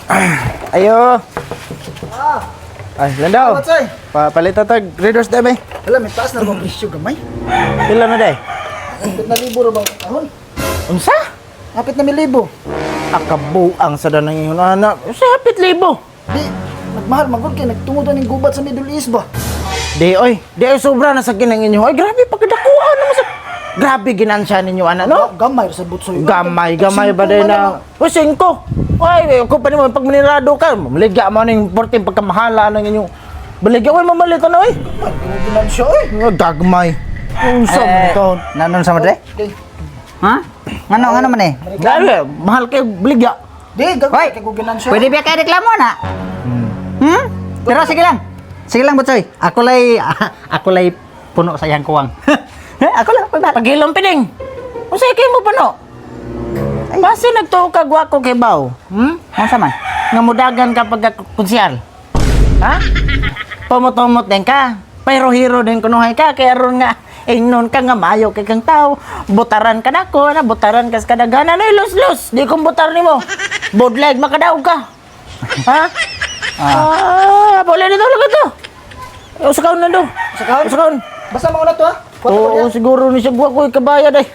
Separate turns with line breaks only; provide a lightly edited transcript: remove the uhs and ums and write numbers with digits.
Ayo.
Ah,
Ay, landaw.
what's ay?
Palita tag readers day bay.
Alam, may taas na bang presyo gamay?
Pila na day?
7,000 ra bang kahon?
Unsa?
Kapit na 1,000.
Akabuang sa danang ingon anak. Sa hapit libo.
Di, nagmahal magod kay nagtungod ning gubat sa Middle East ba?
Di oy, sobra na sa kinang inyo. Ay grabe pagkadakuan naman sa. Grabe ginansya ninyo ana no?
Gamay ra sa butsoy.
Gamay ba day na. O 5. Ay, ako pa naman pag manirado ka, maligya mo ning 14 pagkamahala ng inyong baligya oy mamalit na oy.
Pagkunan siya eh.
Gagmay. Unsa man to?
Nanon sa madre?
Di,
Ha? Ano man eh?
Grabe, mahal kay baligya.
di,
Hoy!
gagawin kay guginan siya.
Pwede ba kayo reklamo na? Pero sige lang. Sige lang, Butsoy. Ako lay puno sa iyang kuwang. Ako lang, pagdala.
Pagilom pining. Unsa kay mo pano? Base nagtuo ka gwako kay baw.
Ano sa man?
Nga mudagan ka pagka konsyal. Ha? Pumutumot din ka. Pero hero din kunuhay ka kaya ron nga ingnon ka nga mayo kay kang tao. Butaran ka nako, na butaran ka sa kadaghanan ay los. Di kong butar nimo. Bodleg makadaog ka. Ha? Boleh dito lang ito. Usakaon na do.
Usakaon?
Usakaon.
Basta mga na to ha.
Oo, siguro ni siya ko kabayad ay.